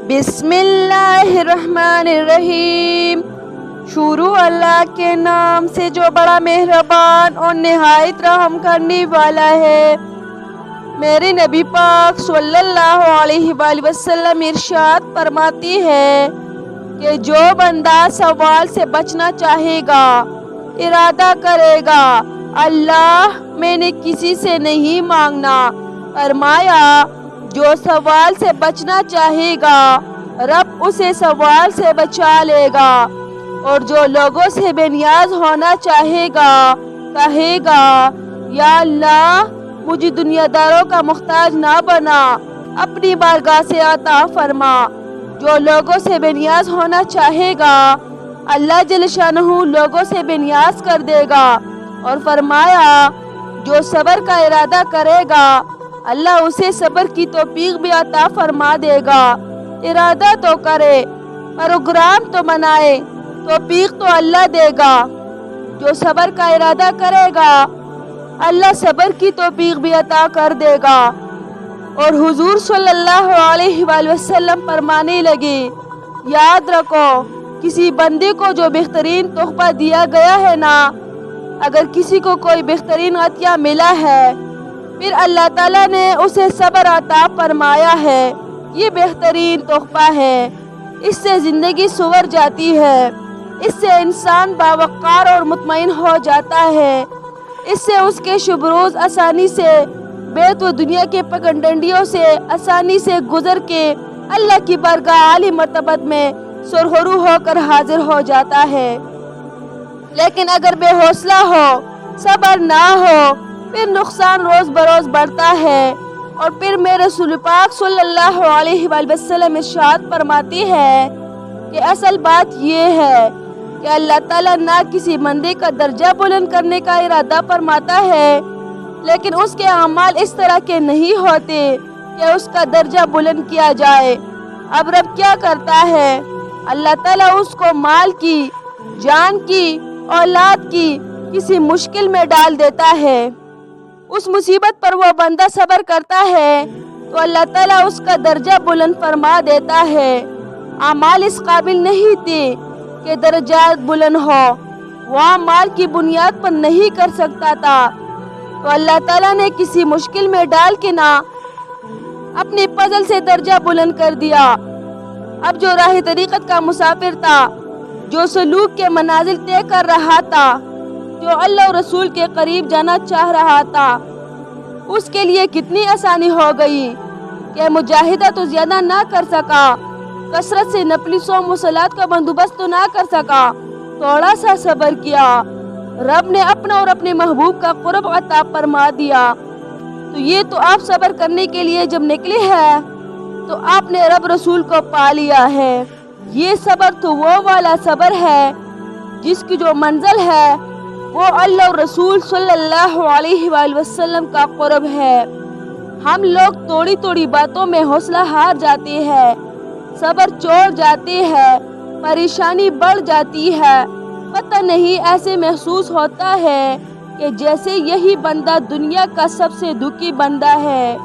بسم اللہ الرحمن الرحیم۔ شروع اللہ کے نام سے جو بڑا مہربان اور نہایت رحم کرنے والا ہے۔ میرے نبی پاک صلی اللہ علیہ وآلہ وسلم ارشاد فرماتی ہے کہ جو بندہ سوال سے بچنا چاہے گا، ارادہ کرے گا اللہ میں نے کسی سے نہیں مانگنا، فرمایا جو سوال سے بچنا چاہے گا رب اسے سوال سے بچا لے گا، اور جو لوگوں سے بے نیاز ہونا چاہے گا کہے گا یا اللہ مجھے دنیا داروں کا محتاج نہ بنا، اپنی بارگاہ سے عطا فرما۔ جو لوگوں سے بے نیاز ہونا چاہے گا اللہ جل شانہ لوگوں سے بے نیاز کر دے گا، اور فرمایا جو صبر کا ارادہ کرے گا اللہ اسے صبر کی توفیق بھی عطا فرما دے گا۔ ارادہ تو کرے، پروگرام تو بنائے، توفیق تو اللہ دے گا۔ جو صبر کا ارادہ کرے گا اللہ صبر کی توفیق بھی عطا کر دے گا۔ اور حضور صلی اللہ علیہ وآلہ وسلم فرمانے لگے یاد رکھو کسی بندے کو جو بہترین تحفہ دیا گیا ہے نا، اگر کسی کو کوئی بہترین عطیہ ملا ہے پھر اللہ تعالیٰ نے اسے صبر عطا فرمایا ہے، یہ بہترین تحفہ ہے۔ اس سے زندگی سنور جاتی ہے، اس سے انسان باوقار اور مطمئن ہو جاتا ہے، اس سے اس کے شب روز آسانی سے بیت و دنیا کے پگڈنڈیوں سے آسانی سے گزر کے اللہ کی بارگاہ عالی مرتبت میں سرخرو ہو کر حاضر ہو جاتا ہے۔ لیکن اگر بے حوصلہ ہو، صبر نہ ہو، پھر نقصان روز بروز بڑھتا ہے۔ اور پھر میرے رسول پاک صلی اللہ علیہ وآلہ وسلم ارشاد فرماتی ہے کہ اصل بات یہ ہے کہ اللہ تعالیٰ نہ کسی بندے کا درجہ بلند کرنے کا ارادہ فرماتا ہے، لیکن اس کے اعمال اس طرح کے نہیں ہوتے کہ اس کا درجہ بلند کیا جائے۔ اب رب کیا کرتا ہے؟ اللہ تعالیٰ اس کو مال کی، جان کی، اولاد کی کسی مشکل میں ڈال دیتا ہے۔ اس مصیبت پر وہ بندہ صبر کرتا ہے تو اللہ تعالیٰ اس کا درجہ بلند فرما دیتا ہے۔ اعمال اس قابل نہیں تھے کہ درجات بلند ہو، وہ اعمال کی بنیاد پر نہیں کر سکتا تھا، تو اللہ تعالیٰ نے کسی مشکل میں ڈال کے نہ اپنے فضل سے درجہ بلند کر دیا۔ اب جو راہ طریقت کا مسافر تھا، جو سلوک کے منازل طے کر رہا تھا، جو اللہ اور رسول کے قریب جانا چاہ رہا تھا، اس کے لیے کتنی آسانی ہو گئی کہ مجاہدہ تو زیادہ نہ کر سکا، کثرت سے نفلی صوم و صلات کا بندوبست تو نہ کر سکا، تھوڑا سا صبر کیا، رب نے اپنا اور اپنے محبوب کا قرب عطا فرما دیا۔ تو یہ تو آپ صبر کرنے کے لیے جب نکلے ہیں تو آپ نے رب رسول کو پا لیا ہے۔ یہ صبر تو وہ والا صبر ہے جس کی جو منزل ہے وہ اللہ اور رسول صلی اللہ علیہ وآلہ وسلم کا قرب ہے۔ ہم لوگ تھوڑی تھوڑی باتوں میں حوصلہ ہار جاتے ہیں، صبر چھوڑ جاتے ہیں، پریشانی بڑھ جاتی ہے، پتہ نہیں ایسے محسوس ہوتا ہے کہ جیسے یہی بندہ دنیا کا سب سے دکھی بندہ ہے۔